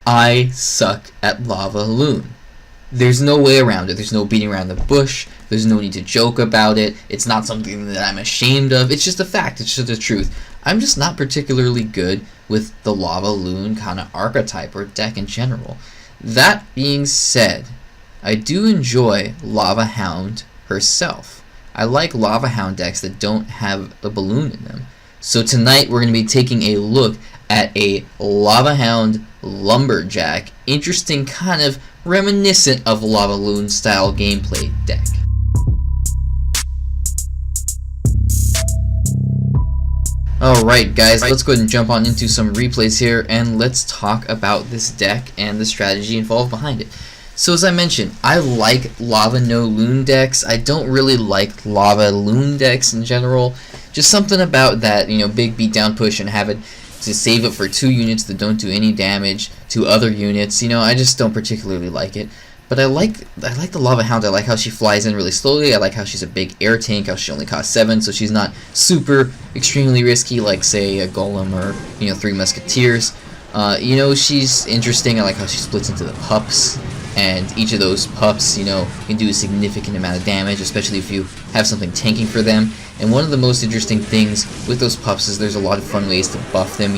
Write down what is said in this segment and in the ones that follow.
I suck at LavaLoon. There's no way around it. There's no beating around the bush. There's no need to joke about it. It's not something that I'm ashamed of. It's just a fact. It's just the truth. I'm just not particularly good with the LavaLoon kind of archetype or deck in general. That being said, I do enjoy LavaHound herself. I like LavaHound decks that don't have a balloon in them. So tonight we're going to be taking a look at a LavaHound Lumberjack, interesting, kind of reminiscent of LavaLoon style gameplay deck. Alright guys, let's go ahead and jump on into some replays here and let's talk about this deck and the strategy involved behind it. So as I mentioned, I like Lava No Loon decks. I don't really like LavaLoon decks in general. Just something about that, big beatdown push and have it to save it for 2 units that don't do any damage to other units. I just don't particularly like it. But I like the LavaHound. I like how she flies in really slowly. I like how she's a big air tank, how she only costs 7, so she's not super extremely risky like, say, a Golem or 3 Musketeers. She's interesting. I like how she splits into the pups, and each of those pups, can do a significant amount of damage, especially if you have something tanking for them. And one of the most interesting things with those pups is there's a lot of fun ways to buff them,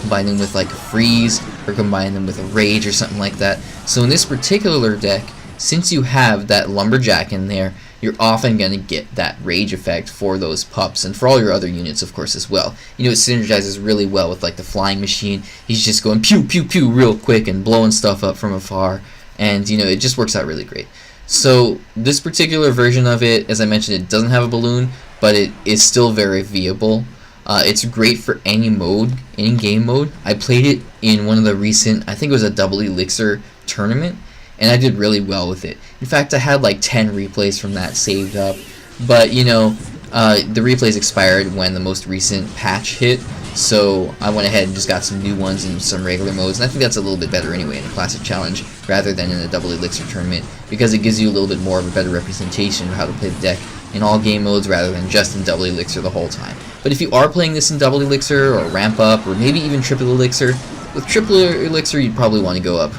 combine them with like a freeze, or combine them with a rage or something like that. So in this particular deck, since you have that Lumberjack in there, you're often going to get that rage effect for those pups, and for all your other units, of course, as well. It synergizes really well with like the flying machine. He's just going pew pew pew real quick and blowing stuff up from afar, and it just works out really great. So this particular version of it, as I mentioned, it doesn't have a balloon, but it is still very viable. It's great for any mode, any game mode. I played it in one of the recent, I think it was a double elixir tournament, and I did really well with it. In fact, I had like 10 replays from that saved up, but the replays expired when the most recent patch hit, so I went ahead and just got some new ones in some regular modes, and I think that's a little bit better anyway in a classic challenge rather than in a double elixir tournament, because it gives you a little bit more of a better representation of how to play the deck in all game modes rather than just in double elixir the whole time. But if you are playing this in double elixir or ramp up or maybe even triple elixir, with triple elixir you'd probably want to go up,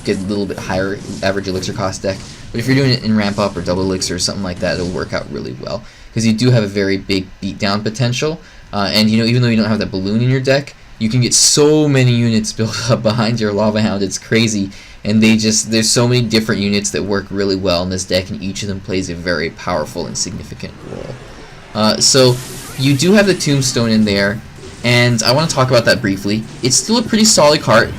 get a little bit higher average elixir cost deck. But if you're doing it in ramp up or double elixir or something like that, it'll work out really well, because you do have a very big beatdown potential. And even though you don't have that balloon in your deck, you can get so many units built up behind your LavaHound. It's crazy, and there's so many different units that work really well in this deck, and each of them plays a very powerful and significant role. So you do have the Tombstone in there, and I want to talk about that briefly. It's still a pretty solid card,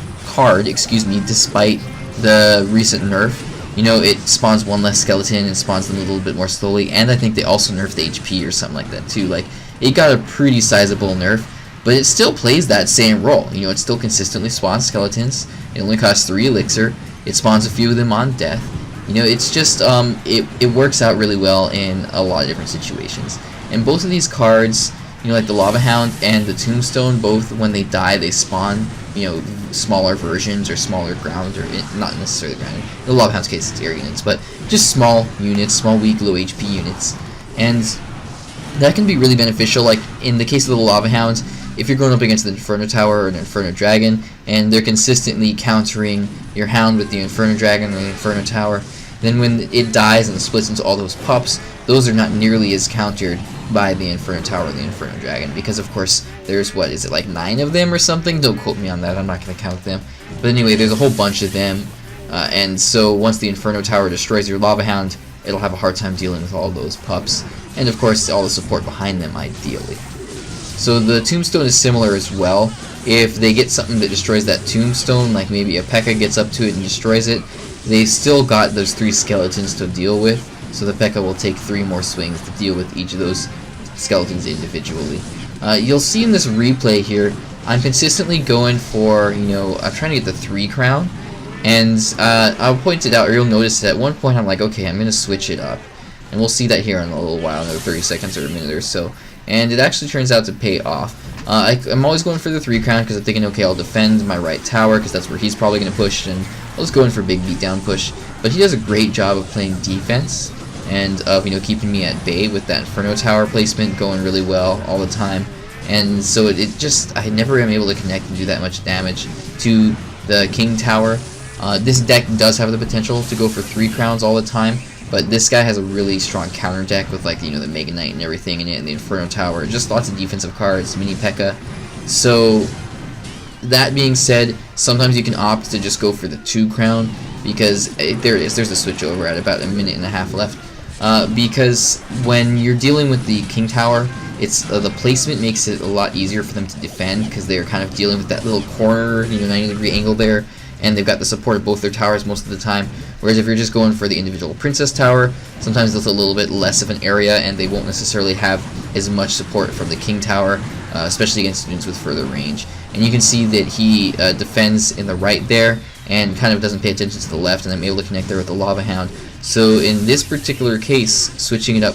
despite the recent nerf. It spawns 1 less skeleton and spawns them a little bit more slowly, and I think they also nerfed the HP or something like that too. Like, it got a pretty sizable nerf, but it still plays that same role. It still consistently spawns skeletons. It only costs 3 elixir. It spawns a few of them on death. It's just it works out really well in a lot of different situations. And both of these cards, like the LavaHound and the Tombstone, both when they die they spawn smaller versions or smaller ground, or not necessarily ground. In the LavaHound's case it's air units, but just small units, small weak low HP units, and that can be really beneficial. Like in the case of the LavaHounds, if you're going up against the Inferno Tower or an Inferno Dragon, and they're consistently countering your Hound with the Inferno Dragon or the Inferno Tower, then when it dies and splits into all those pups, those are not nearly as countered by the Inferno Tower or the Inferno Dragon, because of course there's, what is it, like 9 of them or something? Don't quote me on that, I'm not going to count them. But anyway, there's a whole bunch of them, and so once the Inferno Tower destroys your LavaHound, it'll have a hard time dealing with all those pups, and of course all the support behind them ideally. So the Tombstone is similar as well. If they get something that destroys that Tombstone, like maybe a P.E.K.K.A gets up to it and destroys it, they still got those 3 skeletons to deal with, so the P.E.K.K.A will take 3 more swings to deal with each of those skeletons individually. You'll see in this replay here, I'm consistently going for, I'm trying to get the 3 crown, and I'll point it out, or you'll notice that at one point I'm like, okay, I'm going to switch it up, and we'll see that here in a little while, another 30 seconds or a minute or so, and it actually turns out to pay off. I'm always going for the 3 crown because I'm thinking, okay, I'll defend my right tower because that's where he's probably going to push, and I'll just go in for big beatdown push. But he does a great job of playing defense and of keeping me at bay with that Inferno Tower placement going really well all the time. And so it just, I never am able to connect and do that much damage to the king tower. This deck does have the potential to go for 3 crowns all the time, but this guy has a really strong counter deck with, like, you know, the Mega Knight and everything in it, and the Inferno Tower, just lots of defensive cards, mini P.E.K.K.A. So that being said, sometimes you can opt to just go for the 2 crown, because there it is, there's a switch over at about a minute and a half left. Because when you're dealing with the king tower, it's the placement makes it a lot easier for them to defend, because they're kind of dealing with that little corner, you know, 90-degree angle there, and they've got the support of both their towers most of the time. Whereas if you're just going for the individual princess tower, sometimes it's a little bit less of an area, and they won't necessarily have as much support from the king tower, especially against students with further range. And you can see that he defends in the right there, and kind of doesn't pay attention to the left, and I'm able to connect there with the Lava Hound. So in this particular case, switching it up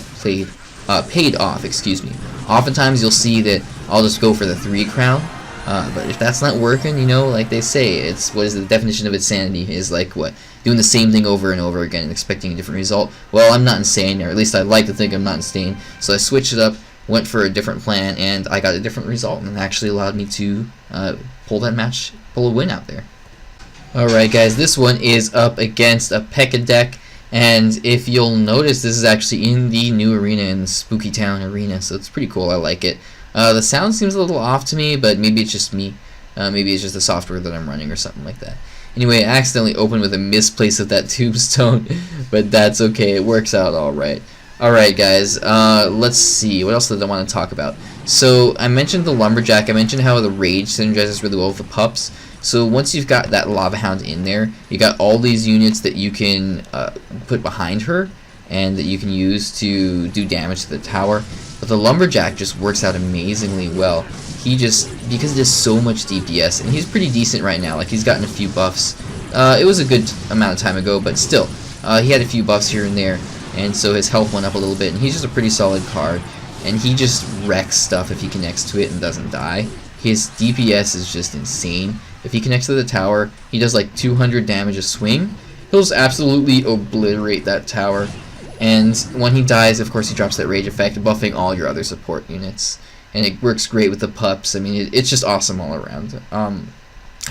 paid off, excuse me. Oftentimes you'll see that I'll just go for the 3 crown, but if that's not working, you know, like they say, it's, what is the definition of insanity, is like, what, doing the same thing over and over again and expecting a different result. Well, I'm not insane, or at least I like to think I'm not insane, so I switched it up, went for a different plan, and I got a different result, and it actually allowed me to pull a win out there. Alright guys, this one is up against a P.E.K.K.A. deck, and if you'll notice, this is actually in the new arena, in the Spooky Town arena, so it's pretty cool, I like it. The sound seems a little off to me, but maybe it's just me. Maybe it's just the software that I'm running or something like that. Anyway, I accidentally opened with a misplace of that tombstone, but that's okay, it works out alright. Alright guys, let's see, what else did I want to talk about? So, I mentioned the Lumberjack, I mentioned how the Rage synergizes really well with the pups. So once you've got that Lava Hound in there, you got all these units that you can put behind her, and that you can use to do damage to the tower. But the Lumberjack just works out amazingly well. He just, because it does so much DPS, and he's pretty decent right now, like he's gotten a few buffs. It was a good amount of time ago, but still, he had a few buffs here and there, and so his health went up a little bit, and he's just a pretty solid card. And he just wrecks stuff if he connects to it and doesn't die. His DPS is just insane. If he connects to the tower, he does like 200 damage a swing. He'll just absolutely obliterate that tower. And when he dies, of course, he drops that rage effect, buffing all your other support units. And it works great with the pups. I mean, it's just awesome all around. I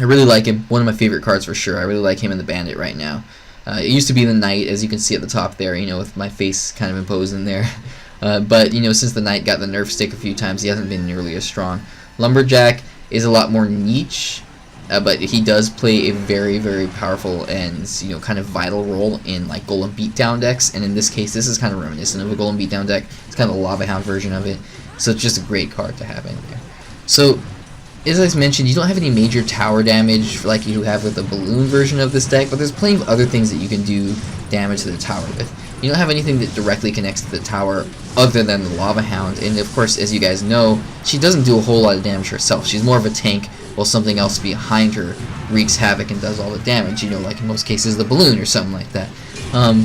really like him. One of my favorite cards for sure. I really like him and the bandit right now. It used to be the knight, as you can see at the top there, you know, with my face kind of imposed in there. But, you know, since the knight got the nerf stick a few times, he hasn't been nearly as strong. Lumberjack is a lot more niche, but he does play a very, very powerful and, you know, kind of vital role in, like, Golem beatdown decks. And in this case, this is kind of reminiscent of a Golem beatdown deck. It's kind of a Lava Hound version of it. So it's just a great card to have in there. So, as I mentioned, you don't have any major tower damage like you have with the balloon version of this deck, but there's plenty of other things that you can do damage to the tower with. You don't have anything that directly connects to the tower other than the Lava Hound, and of course, as you guys know, she doesn't do a whole lot of damage herself. She's more of a tank, while something else behind her wreaks havoc and does all the damage, you know, like in most cases the balloon or something like that.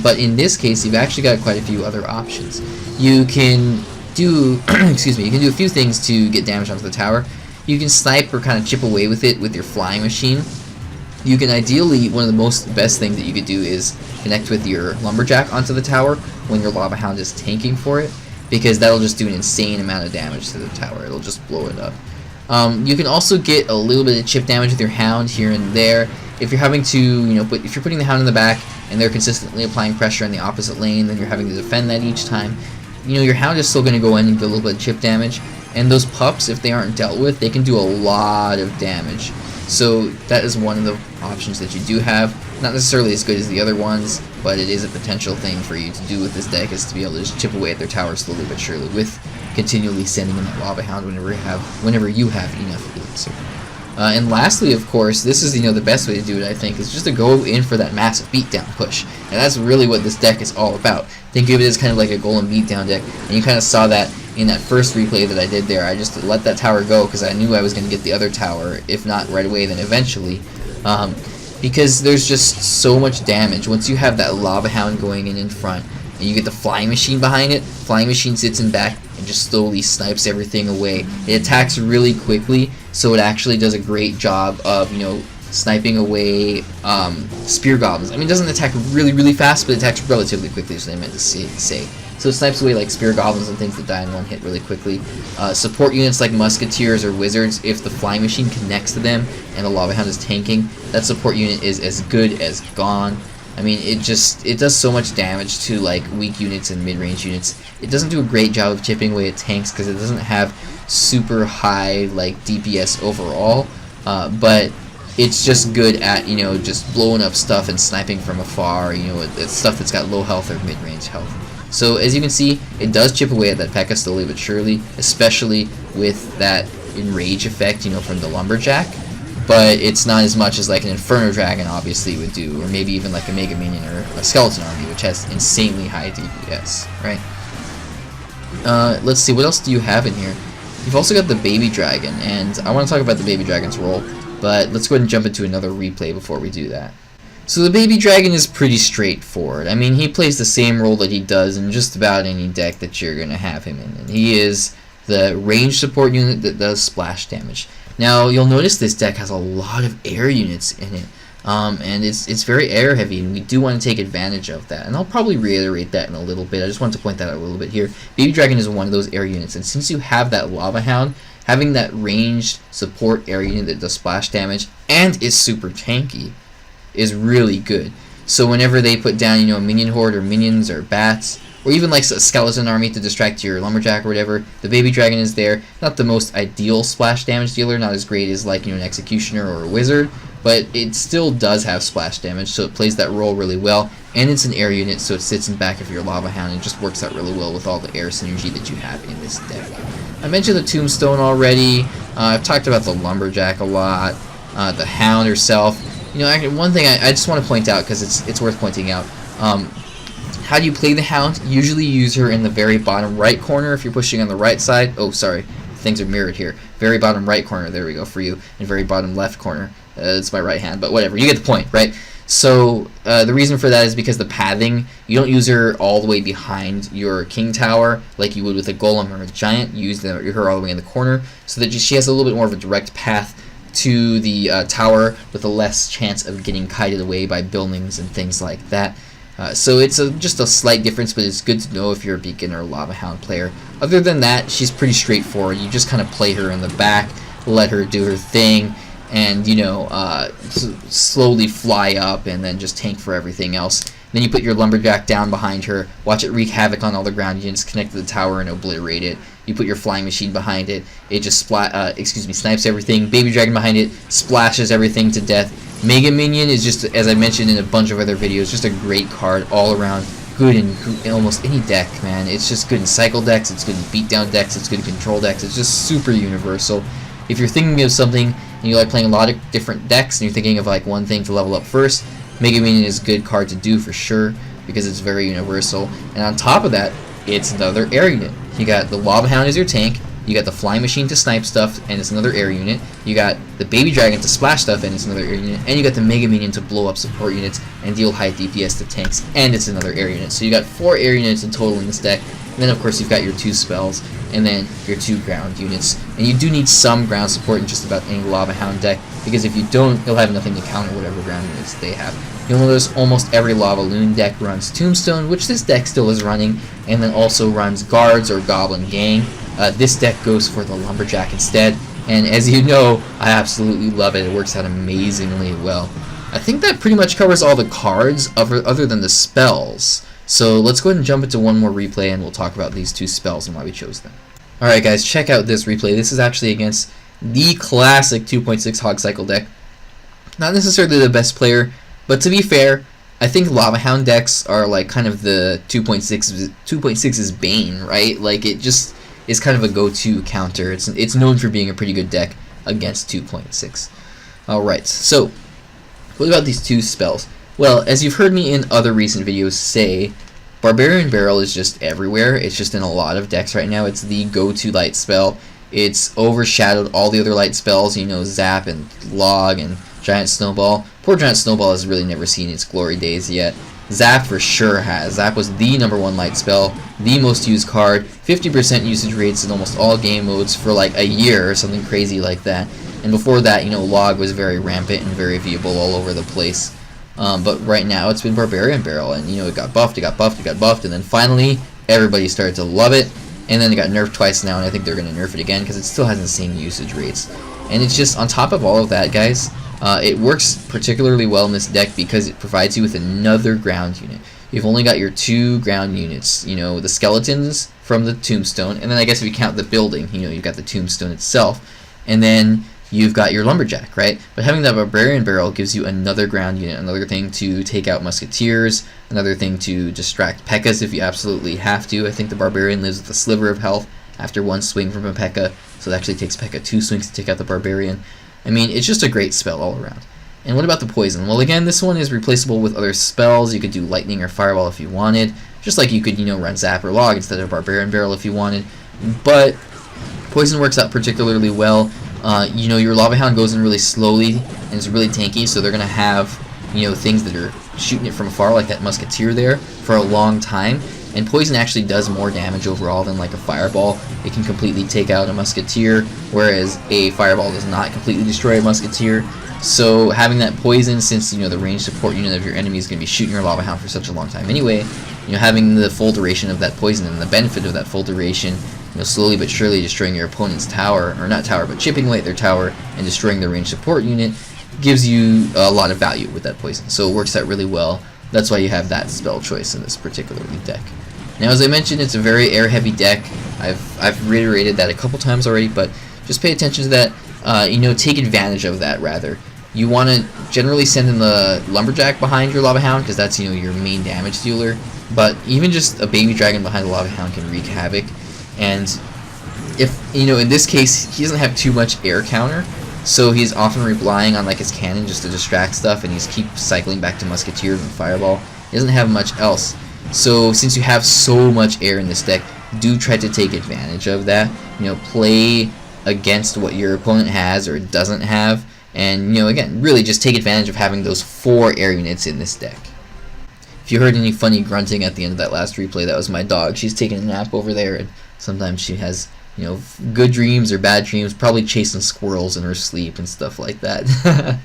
But in this case, you've actually got quite a few other options. You can do, excuse me, you can do a few things to get damage onto the tower. You can snipe or kind of chip away with it with your flying machine. You can ideally, one of the best things that you could do is connect with your Lumberjack onto the tower when your Lava Hound is tanking for it, because that'll just do an insane amount of damage to the tower. It'll just blow it up. You can also get a little bit of chip damage with your Hound here and there. If you're having to, you know, if you're putting the Hound in the back and they're consistently applying pressure in the opposite lane, then you're having to defend that each time. You know, your Hound is still going to go in and do a little bit of chip damage. And those pups, if they aren't dealt with, they can do a lot of damage. So that is one of the options that you do have. Not necessarily as good as the other ones, but it is a potential thing for you to do with this deck, is to be able to just chip away at their tower slowly but surely, with continually sending in that Lava Hound whenever you have enough elixir. And lastly, of course, this is, you know, the best way to do it, I think, is just to go in for that massive beatdown push. And that's really what this deck is all about. Think of it as kind of like a golem beatdown deck, and you kind of saw that in that first replay that I did there. I just let that tower go because I knew I was going to get the other tower, if not right away, then eventually. Because there's just so much damage. Once you have that Lava Hound going in front, and you get the flying machine behind it, flying machine sits in back and just slowly snipes everything away. It attacks really quickly, so it actually does a great job of, you know, sniping away spear goblins. I mean, it doesn't attack really, really fast, but it attacks relatively quickly, is what I meant to say. so it snipes away like spear goblins and things that die in one hit really quickly. Support units like musketeers or wizards, if the flying machine connects to them and the Lava Hound is tanking, that support unit is as good as gone. I mean, it does so much damage to like weak units and mid-range units. It doesn't do a great job of chipping away at tanks because it doesn't have super high like DPS overall, but it's just good at, you know, just blowing up stuff and sniping from afar, you know, it's stuff that's got low health or mid-range health. So as you can see, it does chip away at that P.E.K.K.A. slowly but surely, especially with that enrage effect, you know, from the Lumberjack. But it's not as much as like an Inferno Dragon obviously would do, or maybe even like a Mega Minion or a Skeleton Army, which has insanely high DPS, right? Let's see, what else do you have in here? You've also got the Baby Dragon, and I want to talk about the Baby Dragon's role, but let's go ahead and jump into another replay before we do that. So the Baby Dragon is pretty straightforward. I mean, he plays the same role that he does in just about any deck that you're going to have him in, and he is the range support unit that does splash damage. Now, you'll notice this deck has a lot of air units in it, and it's very air heavy, and we do want to take advantage of that. And I'll probably reiterate that in a little bit. I just want to point that out a little bit here. Baby Dragon is one of those air units, and since you have that Lava Hound, having that ranged support air unit that does splash damage and is super tanky is really good. So whenever they put down, you know, a minion horde or minions or bats, or even like a skeleton army to distract your Lumberjack or whatever, the Baby Dragon is there. Not the most ideal splash damage dealer, not as great as like, you know, an Executioner or a Wizard, but it still does have splash damage, so it plays that role really well. And it's an air unit, so it sits in back of your Lava Hound and just works out really well with all the air synergy that you have in this deck. I mentioned the Tombstone already. I've talked about the Lumberjack a lot. The Hound herself. You know, actually, one thing I just want to point out, because it's worth pointing out. How do you play the Hound? Usually use her in the very bottom right corner if you're pushing on the right side. Oh, sorry. Things are mirrored here. Very bottom right corner, there we go, for you. And very bottom left corner. It's my right hand, but whatever. You get the point, right? So the reason for that is because the pathing, you don't use her all the way behind your King Tower like you would with a Golem or a Giant. You use her all the way in the corner so that she has a little bit more of a direct path to the tower with a less chance of getting kited away by buildings and things like that. So it's just a slight difference, but it's good to know if you're a beginner Lava Hound player. Other than that, she's pretty straightforward. You just kind of play her in the back, let her do her thing, and, you know, slowly fly up and then just tank for everything else. Then you put your Lumberjack down behind her, watch it wreak havoc on all the ground units, connect to the tower and obliterate it. You put your flying machine behind it, it just snipes everything. Baby Dragon behind it, splashes everything to death. Mega Minion is just, as I mentioned in a bunch of other videos, just a great card all around. Good in almost any deck, man. It's just good in cycle decks, it's good in beatdown decks, it's good in control decks. It's just super universal. If you're thinking of something and you like playing a lot of different decks and you're thinking of like one thing to level up first, Mega Minion is a good card to do for sure because it's very universal. And on top of that, it's another air unit. You got the Lava Hound as your tank, you got the flying machine to snipe stuff, and it's another air unit. You got the Baby Dragon to splash stuff, and it's another air unit. And you got the Mega Minion to blow up support units and deal high DPS to tanks, and it's another air unit. So you got 4 air units in total in this deck. And then of course you've got your 2 spells, and then your 2 ground units. And you do need some ground support in just about any Lava Hound deck, because if you don't, you'll have nothing to counter whatever ground units they have. You'll notice almost every LavaLoon deck runs Tombstone, which this deck still is running, and then also runs Guards or Goblin Gang. This deck goes for the Lumberjack instead, and as you know, I absolutely love it. It works out amazingly well. I think that pretty much covers all the cards other than the spells. So let's go ahead and jump into one more replay and we'll talk about these 2 spells and why we chose them. Alright guys, check out this replay. This is actually against the classic 2.6 Hog Cycle deck. Not necessarily the best player, but to be fair, I think LavaHound decks are like kind of the 2.6's bane, right? Like it just is kind of a go-to counter. It's known for being a pretty good deck against 2.6. Alright, so what about these 2 spells? Well, as you've heard me in other recent videos say, Barbarian Barrel is just everywhere. It's just in a lot of decks right now. It's the go-to light spell. It's overshadowed all the other light spells, you know, Zap and Log and Giant Snowball. Poor Giant Snowball has really never seen its glory days yet. Zap for sure has. Zap was the #1 light spell, the most used card, 50% usage rates in almost all game modes for like a year or something crazy like that. And before that, you know, Log was very rampant and very viewable all over the place. But right now it's been Barbarian Barrel, and you know, it got buffed, it got buffed, it got buffed, and then finally everybody started to love it, and then it got nerfed twice now, and I think they're going to nerf it again because it still has the same usage rates. And it's just, on top of all of that, guys, it works particularly well in this deck because it provides you with another ground unit. You've only got your 2 ground units, you know, the skeletons from the tombstone, and then I guess if you count the building, you know, you've got the tombstone itself, and then you've got your lumberjack, right? But having that barbarian barrel gives you another ground unit, another thing to take out musketeers, another thing to distract P.E.K.K.A.s if you absolutely have to. I think the barbarian lives with a sliver of health after 1 swing from a P.E.K.K.A., so it actually takes P.E.K.K.A. 2 swings to take out the barbarian. I mean, it's just a great spell all around. And what about the poison? Well, again, this one is replaceable with other spells. You could do lightning or fireball if you wanted, just like you could, you know, run zap or log instead of barbarian barrel if you wanted. But poison works out particularly well. You know, your Lava Hound goes in really slowly and is really tanky, so they're gonna have, you know, things that are shooting it from afar, like that musketeer there, for a long time. And poison actually does more damage overall than like a fireball. It can completely take out a musketeer, whereas a fireball does not completely destroy a musketeer. So having that poison, since, you know, the range support unit of your enemy is going to be shooting your Lava Hound for such a long time anyway, you know, having the full duration of that poison and the benefit of that full duration, you know, slowly but surely destroying your opponent's tower, or not tower, but chipping away at their tower and destroying their range support unit, gives you a lot of value with that poison. So it works out really well. That's why you have that spell choice in this particular deck. Now, as I mentioned, it's a very air-heavy deck. I've reiterated that a couple times already, but just pay attention to that. You know, take advantage of that, rather. You want to generally send in the Lumberjack behind your Lava Hound, because that's, you know, your main damage dealer. But even just a baby dragon behind the Lava Hound can wreak havoc. And if, you know, in this case, he doesn't have too much air counter, so he's often relying on like his cannon just to distract stuff, and he's keep cycling back to musketeers and fireball. He doesn't have much else. So since you have so much air in this deck, do try to take advantage of that. You know, play against what your opponent has or doesn't have. And, you know, again, really just take advantage of having those 4 air units in this deck. If you heard any funny grunting at the end of that last replay, that was my dog. She's taking a nap over there, and sometimes she has, you know, good dreams or bad dreams, probably chasing squirrels in her sleep and stuff like that.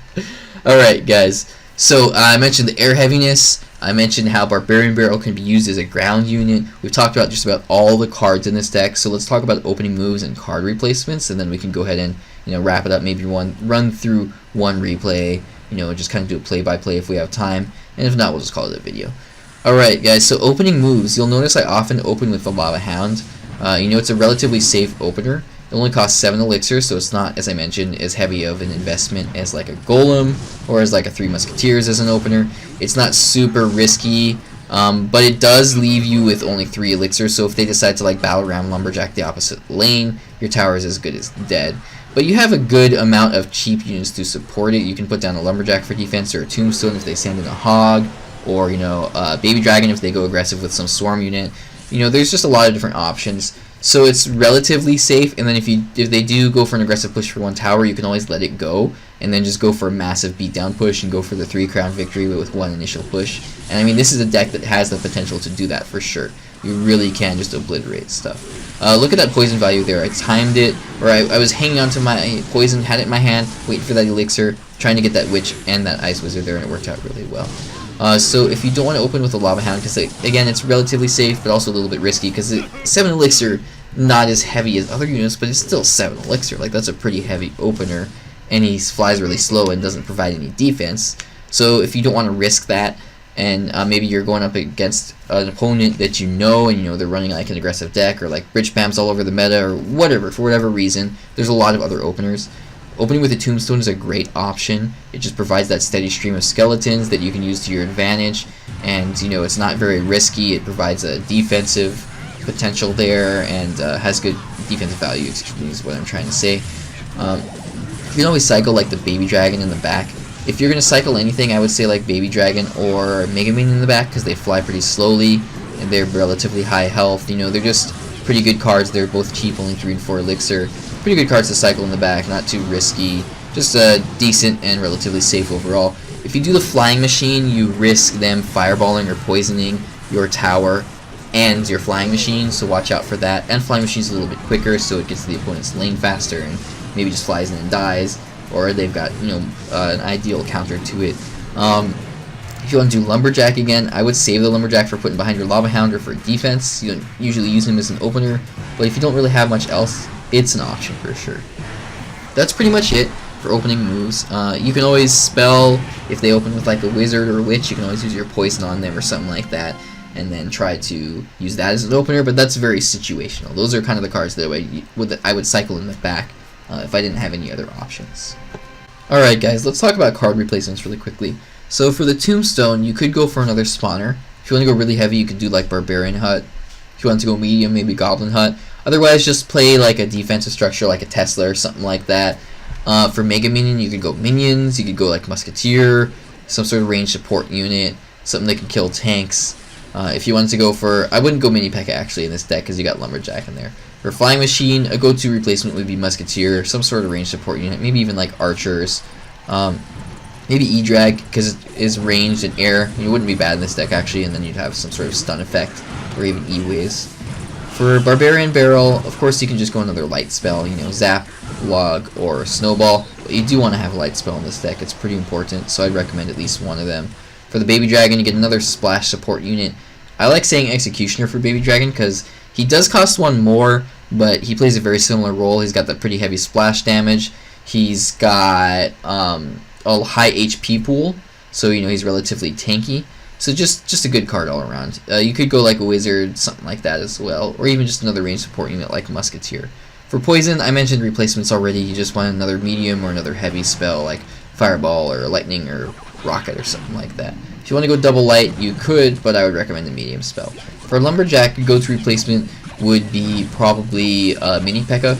Alright, guys. So, I mentioned the air heaviness. I mentioned how Barbarian Barrel can be used as a ground unit. We've talked about just about all the cards in this deck, so let's talk about opening moves and card replacements, and then we can go ahead and, you know, wrap it up, maybe run through one replay, you know, just kind of do a play-by-play if we have time, and if not, we'll just call it a video. Alright, guys, so opening moves. You'll notice I often open with the Lava Hound. You know, it's a relatively safe opener. It only costs 7 elixirs, so it's not, as I mentioned, as heavy of an investment as like a Golem or as like a 3 Musketeers as an opener. It's not super risky, but it does leave you with only 3 elixirs, so if they decide to like battle around Lumberjack the opposite lane, your tower is as good as dead. But you have a good amount of cheap units to support it. You can put down a Lumberjack for defense, or a Tombstone if they send in a Hog, or, you know, a Baby Dragon if they go aggressive with some Swarm unit. You know, there's just a lot of different options. So it's relatively safe, and then if they do go for an aggressive push for 1 tower, you can always let it go, and then just go for a massive beatdown push and go for the 3 crown victory with 1 initial push. And I mean, this is a deck that has the potential to do that for sure. You really can just obliterate stuff. Look at that poison value there. I timed it, or I was hanging on to my poison, had it in my hand, waiting for that elixir, trying to get that witch and that ice wizard there, and it worked out really well. So if you don't want to open with a Lava Hound, because again, it's relatively safe, but also a little bit risky, because 7 elixir, not as heavy as other units, but it's still 7 elixir. Like, that's a pretty heavy opener, and he flies really slow and doesn't provide any defense. So if you don't want to risk that, and maybe you're going up against an opponent that you know, and you know they're running like an aggressive deck, or like bridge spams all over the meta, or whatever, for whatever reason, there's a lot of other openers. Opening with a Tombstone is a great option. It just provides that steady stream of skeletons that you can use to your advantage, and you know, it's not very risky. It provides a defensive potential there, and has good defensive value, is what I'm trying to say. You can always cycle like the Baby Dragon in the back. If you're going to cycle anything, I would say like Baby Dragon or Megaman in the back, because they fly pretty slowly and they're relatively high health. You know, they're just pretty good cards. They're both cheap, only 3 and 4 elixir. Pretty good cards to cycle in the back, not too risky, just decent and relatively safe overall. If you do the Flying Machine, you risk them fireballing or poisoning your tower and your Flying Machine, so watch out for that. And Flying Machine's a little bit quicker, so it gets to the opponent's lane faster and maybe just flies in and dies, or they've got, you know, an ideal counter to it. If you want to do Lumberjack again, I would save the Lumberjack for putting behind your LavaHound or for defense. You don't usually use him as an opener, but if you don't really have much else, it's an option for sure. That's pretty much it for opening moves. You can always spell, if they open with like a wizard or a witch, you can always use your poison on them or something like that, and then try to use that as an opener, but that's very situational. Those are kind of the cards that I would cycle in the back if I didn't have any other options. Alright guys, let's talk about card replacements really quickly. So for the Tombstone, you could go for another spawner. If you want to go really heavy, you could do like Barbarian Hut. If you want to go medium, maybe Goblin Hut. Otherwise, just play like a defensive structure like a Tesla or something like that. For Mega Minion, you could go Minions, you could go like Musketeer, some sort of ranged support unit, something that can kill tanks. If you wanted to go for, I wouldn't go Mini P.E.K.K.A. actually in this deck because you got Lumberjack in there. For Flying Machine, a go-to replacement would be Musketeer, some sort of ranged support unit, maybe even like Archers. Maybe E-Drag, because it is ranged in air. It wouldn't be bad in this deck, actually, and then you'd have some sort of stun effect, or even E-Waves. For Barbarian Barrel, of course, you can just go another light spell, you know, Zap, Log, or Snowball. But you do want to have a light spell in this deck. It's pretty important, so I'd recommend at least one of them. For the Baby Dragon, you get another splash support unit. I like saying Executioner for Baby Dragon, because he does cost one more, but he plays a very similar role. He's got that pretty heavy splash damage. He's got a high HP pool, so you know he's relatively tanky. So just a good card all around. You could go like a wizard, something like that as well, or even just another range support unit like Musketeer. For poison, I mentioned replacements already. You just want another medium or another heavy spell like Fireball or Lightning or Rocket or something like that. If you want to go double light, you could, but I would recommend the medium spell. For Lumberjack, your go-to replacement would be probably Mini P.E.K.K.A.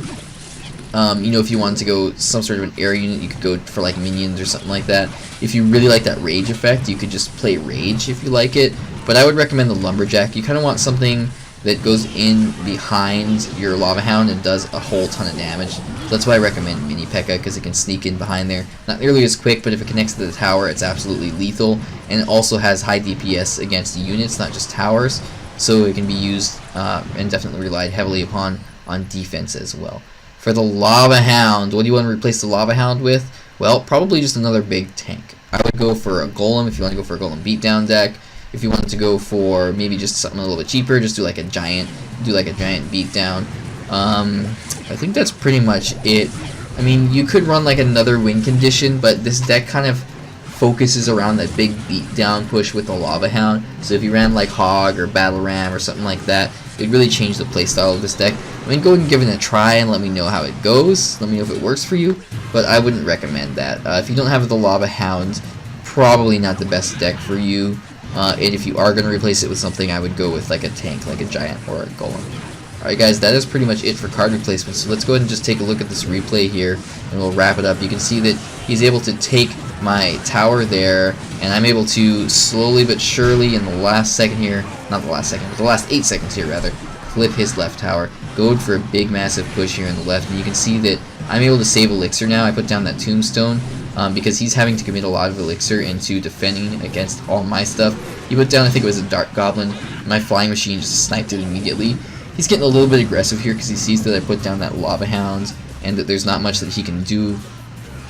You know, if you wanted to go some sort of an air unit, you could go for like Minions or something like that. If you really like that Rage effect, you could just play Rage if you like it. But I would recommend the Lumberjack. You kind of want something that goes in behind your LavaHound and does a whole ton of damage. So that's why I recommend Mini P.E.K.K.A. because it can sneak in behind there. Not nearly as quick, but if it connects to the tower, it's absolutely lethal. And it also has high DPS against units, not just towers. So it can be used and definitely relied heavily upon on defense as well. For the LavaHound, what do you want to replace the LavaHound with? Well, probably just another big tank. I would go for a Golem if you want to go for a Golem beatdown deck. If you wanted to go for maybe just something a little bit cheaper, just do like a giant beatdown. I think that's pretty much it. I mean, you could run like another win condition, but this deck kind of focuses around that big beatdown push with the LavaHound. So if you ran like Hog or Battle Ram or something like that, it'd really change the playstyle of this deck. I mean, go ahead and give it a try and let me know how it goes. Let me know if it works for you, but I wouldn't recommend that. If you don't have the LavaHound, probably not the best deck for you. And if you are going to replace it with something, I would go with like a tank, like a giant or a golem. Alright guys, that is pretty much it for card replacements. So let's go ahead and just take a look at this replay here, and we'll wrap it up. You can see that he's able to take my tower there, and I'm able to slowly but surely in the last second here, not the last second, but the last 8 seconds here rather, flip his left tower, go for a big massive push here on the left, and you can see that I'm able to save elixir now. I put down that tombstone because he's having to commit a lot of elixir into defending against all my stuff. He put down, I think it was a dark goblin, my flying machine just sniped it immediately. He's getting a little bit aggressive here because he sees that I put down that LavaHound and that there's not much that he can do,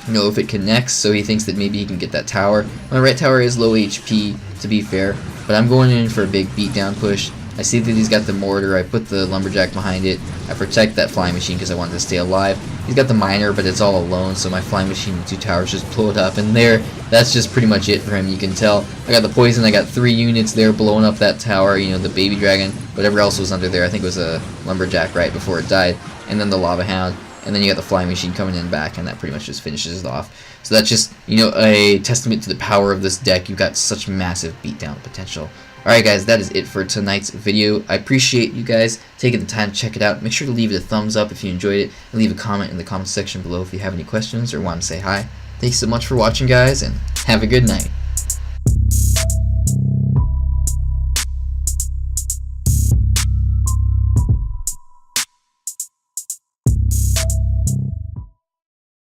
you know, if it connects, so he thinks that maybe he can get that tower. My right tower is low HP, to be fair, but I'm going in for a big beatdown push. I see that he's got the mortar, I put the lumberjack behind it, I protect that flying machine because I wanted to stay alive. He's got the miner, but it's all alone, so my flying machine and 2 towers just blow it up, and there, that's just pretty much it for him. You can tell, I got the poison, I got 3 units there blowing up that tower, you know, the baby dragon, whatever else was under there. I think it was a lumberjack right before it died, and then the lava hound, and then you got the flying machine coming in back, and that pretty much just finishes it off. So that's just, you know, a testament to the power of this deck. You've got such massive beatdown potential. Alright guys, that is it for tonight's video. I appreciate you guys taking the time to check it out. Make sure to leave it a thumbs up if you enjoyed it, and leave a comment in the comment section below if you have any questions or want to say hi. Thanks so much for watching guys, and have a good night.